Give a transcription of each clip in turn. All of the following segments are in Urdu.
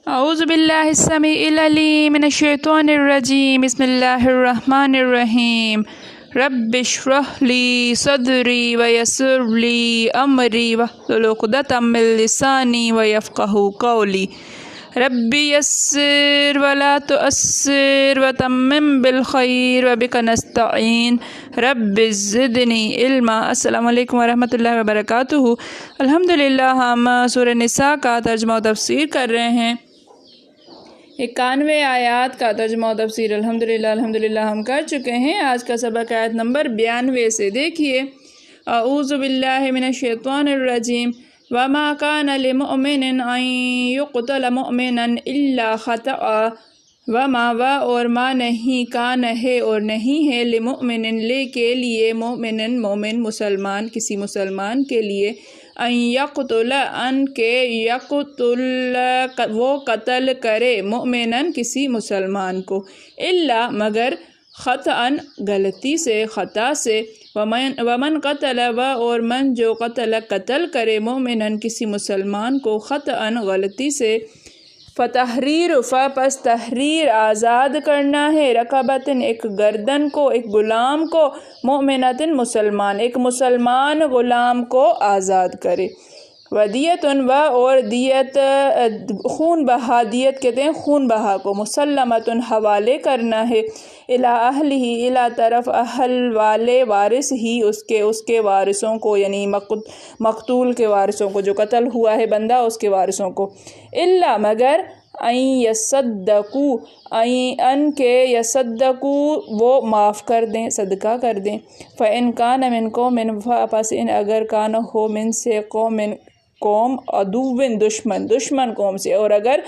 اعوذ باللہ السمیع العلیم من الشیطان الرجیم بسم اللہ الرحمن الرحیم رب اشرح لی صدری ویسر لی امری واحلل عقدۃ من لسانی ویفقہوا قولی رب یسر ولا تؤثر وتمم بالخیر وبک نستعین رب زدنی علما۔ السلام علیکم ورحمۃ اللہ وبرکاتہ۔ الحمدللہ ہم سورہ نساء کا ترجمہ و تفسیر کر رہے ہیں۔ 91 آیات کا ترجمہ و تفسیر الحمدللہ ہم کر چکے ہیں۔ آج کا سبق آیت نمبر 92 سے دیکھیے۔ اعوذ باللہ من الشیطان الرجیم وما کان لمؤمن ان یقتل مؤمنا الا خطأ وما اور ما نہیں، کان ہے اور نہیں ہے، لمؤمن لے کے لیے، مومن مسلمان کسی مسلمان کے لیے، ان یقتل ان کے یقتل وہ قتل کرے، مؤمنن کسی مسلمان کو، الا مگر، خطأ غلطی سے، خطا سے، ومن قتل اور من جو قتل کرے، مؤمنن کسی مسلمان کو، خطأ غلطی سے، فتحریر پس تحریر آزاد کرنا ہے، رقبتن ایک گردن کو، ایک غلام کو، مؤمنتن مسلمان، ایک مسلمان غلام کو آزاد کرے، ودیتن اور دیت، خون بہا، دیت کہتے ہیں خون بہا کو، مسلمتن حوالے کرنا ہے، الی اہلہ الی طرف اہل والے، وارث ہی اس کے وارثوں کو، یعنی مقتول کے وارثوں کو، جو قتل ہوا ہے بندہ اس کے وارثوں کو، الا مگر، ان یصدقوا ان کے یصدقوا وہ معاف کر دیں، صدقہ کر دیں، فإن کان من قوم پس ان اگر کان ہو من سے قوم عدوٍ دشمن قوم سے، اور اگر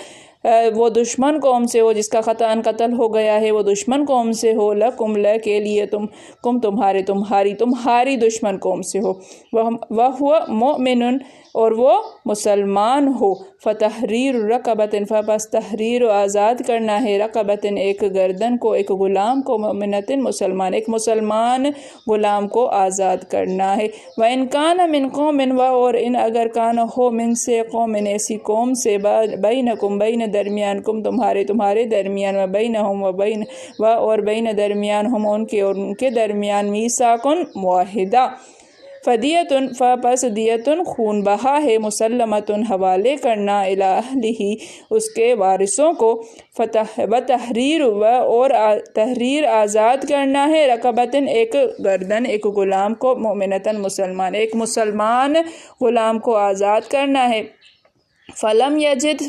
وہ دشمن قوم سے ہو جس کا خطأ قتل ہو گیا ہے، وہ دشمن قوم سے ہو، لکم کے لیے، تمہاری دشمن قوم سے ہو، وہو مؤمن اور وہ مسلمان ہو، فتحریر رقبتن پس تحریر آزاد کرنا ہے، رقبتن ایک گردن کو، ایک غلام کو، مؤمنتن مسلمان، ایک مسلمان غلام کو آزاد کرنا ہے، وإن کان من قوم اور ان اگر کان ہو من سے قوم ایسی قوم سے، بینکم بین درمیان، تمہارے درمیان، و بینہم اور بین درمیان ہم ان کے اور ان کے درمیان، میثاقٌ معاہدہ، فدیتن پس دیتن خون بہا ہے، مسلمتن حوالے کرنا، الی اہلہ اس کے وارثوں کو، تحریر اور تحریر آزاد کرنا ہے، رقبتن ایک گردن، ایک غلام کو، مؤمنتن مسلمان، ایک مسلمان غلام کو آزاد کرنا ہے، فلم یجد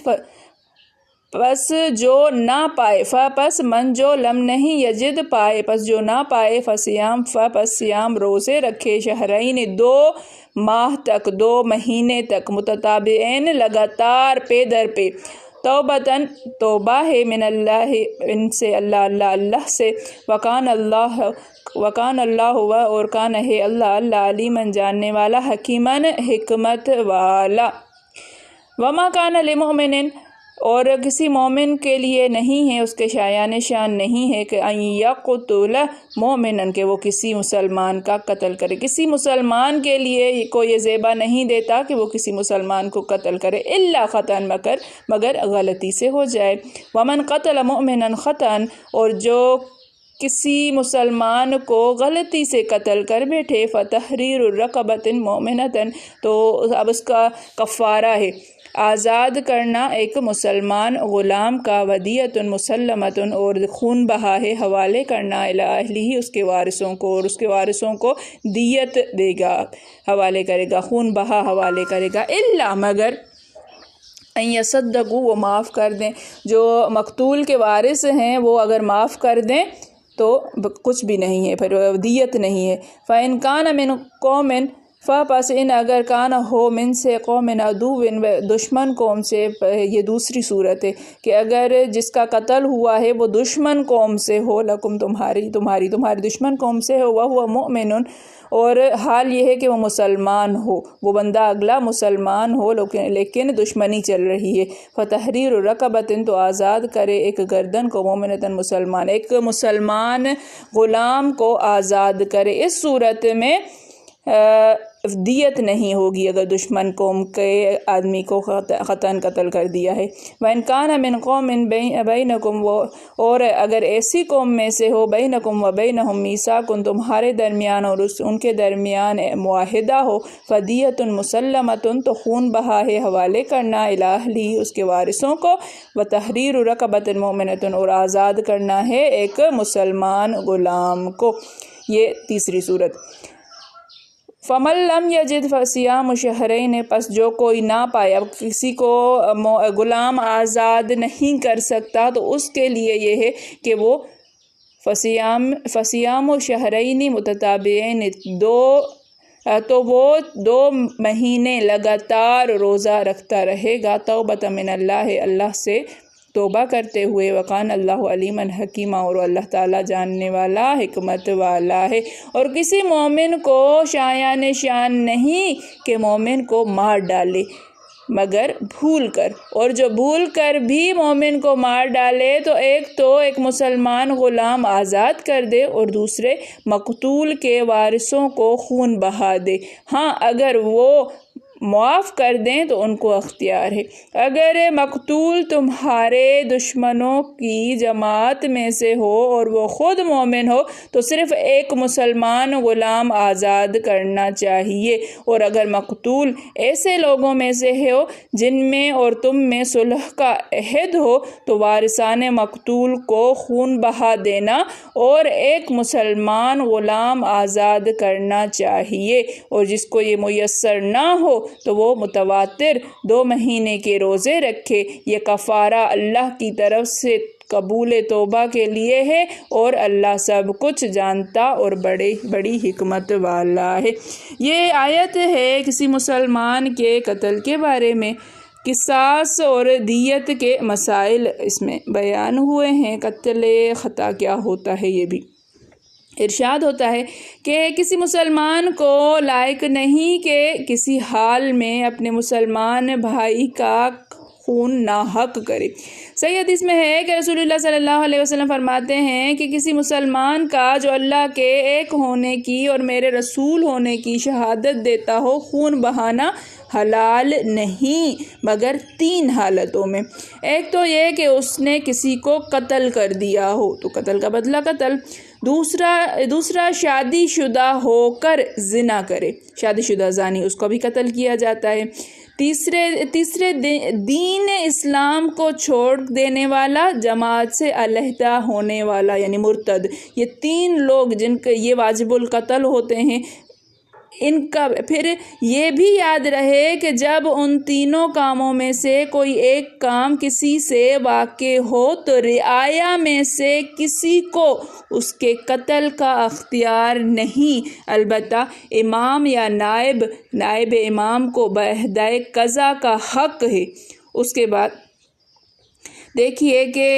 پس جو نہ پائے، پس من جو لم نہیں، یجد پائے، پس جو نہ پائے، فصیام پس صیام روزے رکھے، شہرین 2 ماہ تک، 2 مہینے تک، متتابعین لگاتار، پے در پہ، توبتاً توبہ ہے، من اللہ ان سے، اللہ سے، وکان اللہ اور کان ہے اللہ علیماً جاننے والا، حکیماً حکمت والا، وما کان لمؤمن اور کسی مومن کے لیے نہیں ہے، اس کے شایان شان نہیں ہے، کہ ان یقتل مؤمنا کہ وہ کسی مسلمان کا قتل کرے، کسی مسلمان کے لیے کوئی یہ زیبا نہیں دیتا کہ وہ کسی مسلمان کو قتل کرے، الا خطأ مگر غلطی سے ہو جائے، ومن قتل مؤمنا خطأ اور جو کسی مسلمان کو غلطی سے قتل کر بیٹھے، فتحریر رقبۃ مؤمنۃ تو اب اس کا کفارہ ہے آزاد کرنا ایک مسلمان غلام کا، ودیۃ مسلمۃ اور خون بہا ہے حوالے کرنا، الی اہلہ اس کے وارثوں کو، اور اس کے وارثوں کو دیت دے گا، حوالے کرے گا، خون بہا حوالے کرے گا، الا مگر، ان یصدقوا وہ معاف کر دیں، جو مقتول کے وارث ہیں وہ اگر معاف کر دیں تو کچھ بھی نہیں ہے، پھر دیت نہیں ہے، فإن کان من قوم پس ان اگر کان ہو من سے قوم عدو دشمن قوم سے، یہ دوسری صورت ہے کہ اگر جس کا قتل ہوا ہے وہ دشمن قوم سے ہو، لکم تمہاری دشمن قوم سے ہو، وہو مؤمن اور حال یہ ہے کہ وہ مسلمان ہو، وہ بندہ اگلا مسلمان ہو لیکن دشمنی چل رہی ہے، فتحریر رقبۃ تو آزاد کرے ایک گردن کو، مؤمنۃ مسلمان، ایک مسلمان غلام کو آزاد کرے۔ اس صورت میں دیت نہیں ہوگی اگر دشمن قوم کے آدمی کو قطعاً قتل کر دیا ہے۔ وَإِنْ كَانَ مِنْ قَوْمٍ بَيْنَكُمْ اور اگر ایسی قوم میں سے ہو بَيْنَكُمْ وَبَيْنَهُمْ مِيثَاقٌ تمہارے درمیان اور ان کے درمیان معاہدہ ہو فَدِيَةٌ مُسَلَّمَةٌ تو خون بہا ہے حوالے کرنا إِلَىٰ أَهْلِهِ اس کے وارثوں کو وَتَحْرِيرُ رَقَبَةٍ مُؤْمِنَةٍ اور آزاد کرنا ہے ایک مسلمان غلام کو۔ یہ تیسری صورت۔ فَمَن لَّمْ يَجِدْ فَصِيَامُ شَهْرَيْنِ پس جو کوئی نہ پائے، اب کسی کو غلام آزاد نہیں کر سکتا تو اس کے لیے یہ ہے کہ وہ فَصِيَامُ شَهْرَيْنِ مُتَتَابِعَيْنِ تو وہ 2 مہینے لگاتار روزہ رکھتا رہے گا توبۃ من اللہ سے توبہ کرتے ہوئے وقان اللہ علیما حکیما اور اللہ تعالیٰ جاننے والا حکمت والا ہے۔ اور کسی مومن کو شایان شان نہیں کہ مومن کو مار ڈالے مگر بھول کر، اور جو بھول کر بھی مومن کو مار ڈالے تو ایک مسلمان غلام آزاد کر دے اور دوسرے مقتول کے وارثوں کو خون بہا دے۔ ہاں اگر وہ معاف کر دیں تو ان کو اختیار ہے۔ اگر مقتول تمہارے دشمنوں کی جماعت میں سے ہو اور وہ خود مومن ہو تو صرف ایک مسلمان غلام آزاد کرنا چاہیے، اور اگر مقتول ایسے لوگوں میں سے ہو جن میں اور تم میں صلح کا عہد ہو تو وارثان مقتول کو خون بہا دینا اور ایک مسلمان غلام آزاد کرنا چاہیے، اور جس کو یہ میسر نہ ہو تو وہ متواتر 2 مہینے کے روزے رکھے۔ یہ کفارہ اللہ کی طرف سے قبول توبہ کے لیے ہے اور اللہ سب کچھ جانتا اور بڑی حکمت والا ہے۔ یہ آیت ہے کسی مسلمان کے قتل کے بارے میں۔ قصاص اور دیت کے مسائل اس میں بیان ہوئے ہیں۔ قتل خطا کیا ہوتا ہے یہ بھی ارشاد ہوتا ہے کہ کسی مسلمان کو لائق نہیں کہ کسی حال میں اپنے مسلمان بھائی کا خون ناحق کرے۔ صحیح حدیث میں ہے کہ رسول اللہ صلی اللہ علیہ وسلم فرماتے ہیں کہ کسی مسلمان کا جو اللہ کے ایک ہونے کی اور میرے رسول ہونے کی شہادت دیتا ہو خون بہانا حلال نہیں مگر 3 حالتوں میں۔ ایک تو یہ کہ اس نے کسی کو قتل کر دیا ہو تو قتل کا بدلہ قتل، دوسرا شادی شدہ ہو کر زنا کرے، شادی شدہ زانی اس کو بھی قتل کیا جاتا ہے، تیسرے دین اسلام کو چھوڑ دینے والا، جماعت سے علیحدہ ہونے والا یعنی مرتد۔ یہ 3 لوگ جن کے یہ واجب القتل ہوتے ہیں۔ ان کا پھر یہ بھی یاد رہے کہ جب ان تینوں کاموں میں سے کوئی ایک کام کسی سے واقع ہو تو رعایا میں سے کسی کو اس کے قتل کا اختیار نہیں، البتہ امام یا نائب امام کو بعہدہ قضا کا حق ہے۔ اس کے بعد دیکھیے کہ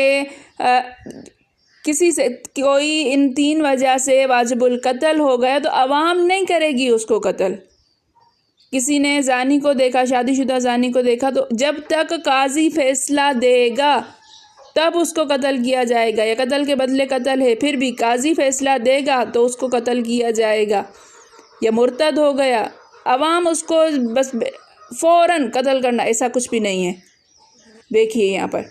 کسی سے کوئی ان 3 وجہ سے واجب القتل ہو گیا تو عوام نہیں کرے گی اس کو قتل۔ کسی نے زانی کو دیکھا، شادی شدہ زانی کو دیکھا تو جب تک قاضی فیصلہ دے گا تب اس کو قتل کیا جائے گا، یا قتل کے بدلے قتل ہے پھر بھی قاضی فیصلہ دے گا تو اس کو قتل کیا جائے گا۔ یا مرتد ہو گیا، عوام اس کو بس فوراً قتل کرنا ایسا کچھ بھی نہیں ہے۔ دیکھیے یہاں پر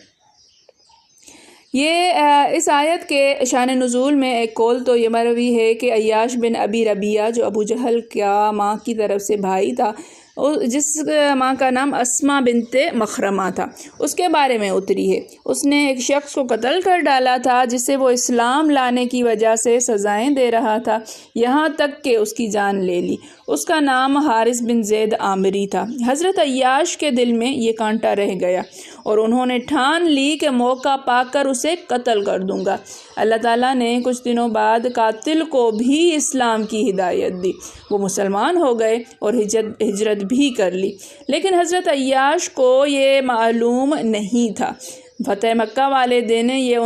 یہ اس آیت کے شان نزول میں ایک قول تو یہ مروی ہے کہ عیاش بن ابی ربیعہ جو ابو جہل کا ماں کی طرف سے بھائی تھا، جس ماں کا نام اسما بنت مخرمہ تھا، اس کے بارے میں اتری ہے۔ اس نے ایک شخص کو قتل کر ڈالا تھا جسے وہ اسلام لانے کی وجہ سے سزائیں دے رہا تھا، یہاں تک کہ اس کی جان لے لی۔ اس کا نام حارث بن زید عامری تھا۔ حضرت عیاش کے دل میں یہ کانٹا رہ گیا اور انہوں نے ٹھان لی کہ موقع پا کر اسے قتل کر دوں گا۔ اللہ تعالیٰ نے کچھ دنوں بعد قاتل کو بھی اسلام کی ہدایت دی، وہ مسلمان ہو گئے اور ہجرت بھی کر لی، لیکن حضرت عیاش کو یہ معلوم نہیں تھا۔ فتح مکہ والے دن یہ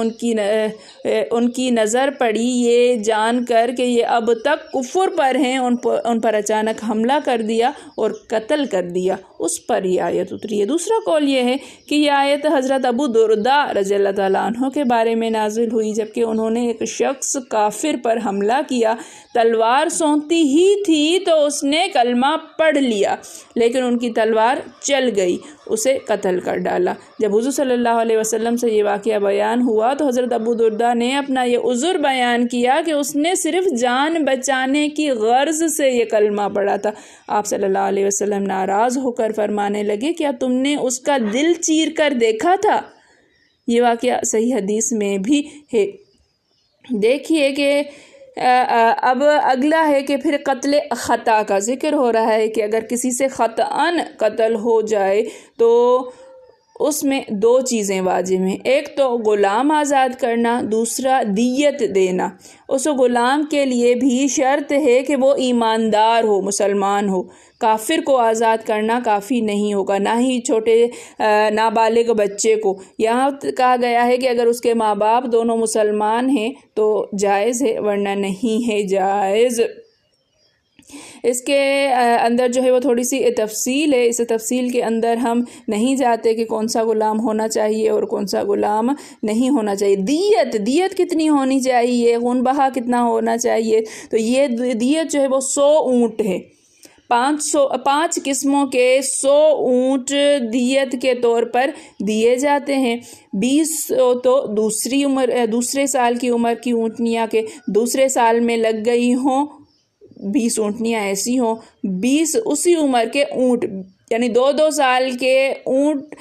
ان کی نظر پڑی یہ جان کر کہ یہ اب تک کفر پر ہیں، ان پر اچانک حملہ کر دیا اور قتل کر دیا۔ اس پر یہ آیت اتری ہے۔ دوسرا قول یہ ہے کہ یہ آیت حضرت ابو درداء رضی اللہ تعالیٰ عنہ کے بارے میں نازل ہوئی، جبکہ انہوں نے ایک شخص کافر پر حملہ کیا، تلوار سونتی ہی تھی تو اس نے کلمہ پڑھ لیا، لیکن ان کی تلوار چل گئی، اسے قتل کر ڈالا۔ جب حضور صلی اللہ علیہ وسلم سے یہ واقعہ بیان ہوا تو حضرت ابو درداء نے اپنا یہ عذر بیان کیا کہ اس نے صرف جان بچانے کی غرض سے یہ کلمہ پڑھا تھا۔ آپ صلی اللہ علیہ وسلم ناراض ہو کر فرمانے لگے، کیا تم نے اس کا دل چیر کر دیکھا تھا؟ یہ واقعہ صحیح حدیث میں بھی ہے۔ دیکھیے کہ اب اگلا ہے کہ پھر قتل خطا کا ذکر ہو رہا ہے کہ اگر کسی سے خطأً قتل ہو جائے تو اس میں دو چیزیں واجب ہیں، ایک تو غلام آزاد کرنا، دوسرا دیت دینا۔ اس غلام کے لیے بھی شرط ہے کہ وہ ایماندار ہو، مسلمان ہو۔ کافر کو آزاد کرنا کافی نہیں ہوگا، نہ ہی چھوٹے نابالغ بچے کو۔ یہاں کہا گیا ہے کہ اگر اس کے ماں باپ دونوں مسلمان ہیں تو جائز ہے، ورنہ نہیں ہے جائز۔ اس کے اندر جو ہے وہ تھوڑی سی تفصیل ہے، اس تفصیل کے اندر ہم نہیں جاتے کہ کون سا غلام ہونا چاہیے اور کون سا غلام نہیں ہونا چاہیے۔ دیت کتنی ہونی چاہیے، خون بہا کتنا ہونا چاہیے، تو یہ دیت جو ہے وہ 100 اونٹ ہے۔ 5 قسموں کے 100 اونٹ دیت کے طور پر دیے جاتے ہیں۔ 20 تو دوسرے سال کی عمر کی اونٹنیاں کے دوسرے سال میں لگ گئی ہوں، 20 اونٹنیاں ایسی ہوں، 20 اسی عمر کے اونٹ، یعنی 2 سال کے اونٹ،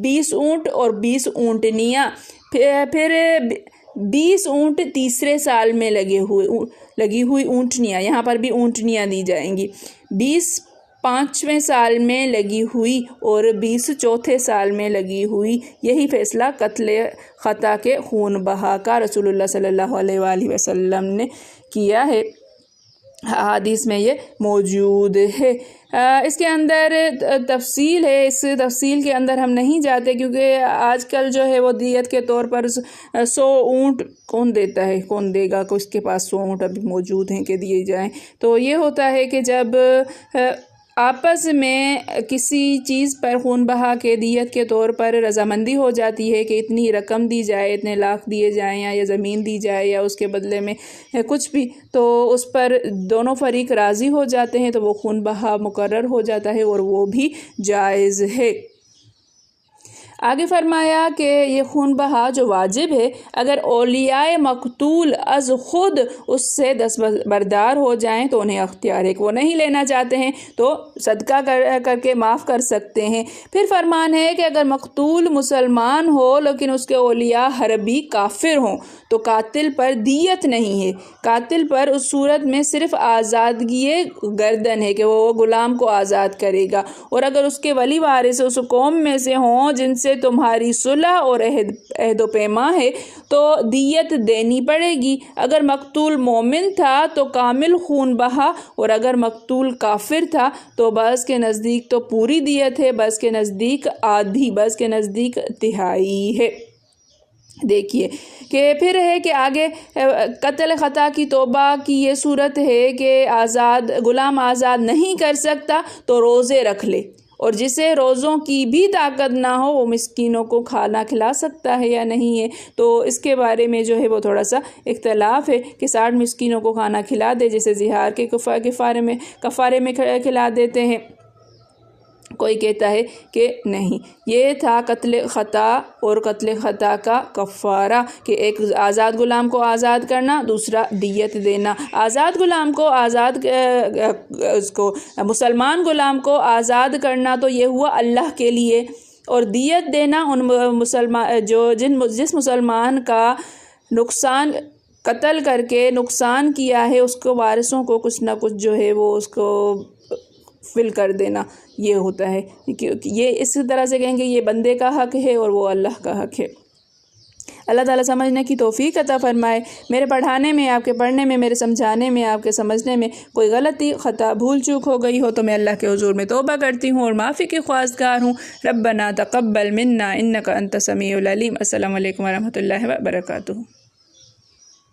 20 اونٹ اور 20 اونٹنیاں، پھر 20 اونٹ تیسرے سال میں لگی ہوئی اونٹنیاں، یہاں پر بھی اونٹنیاں دی جائیں گی، 20 5ویں سال میں لگی ہوئی اور 20 چوتھے سال میں لگی ہوئی۔ یہی فیصلہ قتل خطا کے خون بہا کا رسول اللہ صلی اللہ علیہ وآلہ وسلم نے کیا ہے، حدیث میں یہ موجود ہے۔ اس کے اندر تفصیل ہے، اس تفصیل کے اندر ہم نہیں جاتے کیونکہ آج کل جو ہے وہ دیت کے طور پر 100 اونٹ کون دیتا ہے، کون دے گا، اس کے پاس 100 اونٹ ابھی موجود ہیں کہ دیے جائیں۔ تو یہ ہوتا ہے کہ جب آپس میں کسی چیز پر خون بہا کے دیت کے طور پر رضامندی ہو جاتی ہے کہ اتنی رقم دی جائے، اتنے لاکھ دیے جائیں یا زمین دی جائے یا اس کے بدلے میں کچھ بھی، تو اس پر دونوں فریق راضی ہو جاتے ہیں تو وہ خون بہا مقرر ہو جاتا ہے اور وہ بھی جائز ہے۔ آگے فرمایا کہ یہ خون بہا جو واجب ہے، اگر اولیاء مقتول از خود اس سے دستبردار ہو جائیں تو انہیں اختیار ہے کہ وہ نہیں لینا چاہتے ہیں تو صدقہ کر کے معاف کر سکتے ہیں۔ پھر فرمان ہے کہ اگر مقتول مسلمان ہو لیکن اس کے اولیاء حربی کافر ہوں تو قاتل پر دیت نہیں ہے، قاتل پر اس صورت میں صرف آزادگی گردن ہے کہ وہ غلام کو آزاد کرے گا، اور اگر اس کے ولی وارث اس قوم میں سے ہوں جن سے تمہاری صلح اور عہد و پیما ہے تو دیت دینی پڑے گی۔ اگر مقتول مومن تھا تو کامل خون بہا، اور اگر مقتول کافر تھا تو بعض کے نزدیک تو پوری دیت ہے، بعض کے نزدیک آدھی، بعض کے نزدیک تہائی ہے۔ دیکھیے کہ پھر ہے کہ آگے قتل خطا کی توبہ کی یہ صورت ہے کہ غلام آزاد نہیں کر سکتا تو روزے رکھ لے، اور جسے روزوں کی بھی طاقت نہ ہو وہ مسکینوں کو کھانا کھلا سکتا ہے یا نہیں ہے، تو اس کے بارے میں جو ہے وہ تھوڑا سا اختلاف ہے کہ 60 مسکینوں کو کھانا کھلا دے جیسے زہار کے کفارے میں کھلا دیتے ہیں، کوئی کہتا ہے کہ نہیں۔ یہ تھا قتل خطا اور قتل خطا کا کفارہ کہ ایک آزاد غلام کو آزاد کرنا، دوسرا دیت دینا۔ آزاد غلام کو مسلمان غلام کو آزاد کرنا تو یہ ہوا اللہ کے لیے، اور دیت دینا جس مسلمان کا نقصان قتل کر کے نقصان کیا ہے اس کو وارثوں کو کچھ نہ کچھ جو ہے وہ اس کو فل کر دینا، یہ ہوتا ہے۔ یہ اس طرح سے کہیں گے یہ بندے کا حق ہے اور وہ اللہ کا حق ہے۔ اللہ تعالیٰ سمجھنے کی توفیق عطا فرمائے۔ میرے پڑھانے میں، آپ کے پڑھنے میں، میرے سمجھانے میں، آپ کے سمجھنے میں کوئی غلطی، خطا، بھول چوک ہو گئی ہو تو میں اللہ کے حضور میں توبہ کرتی ہوں اور معافی کی خواستگار ہوں۔ ربنا تقبل منا انک انت السمیع العلیم۔ السلام علیکم ورحمۃ اللہ وبرکاتہ۔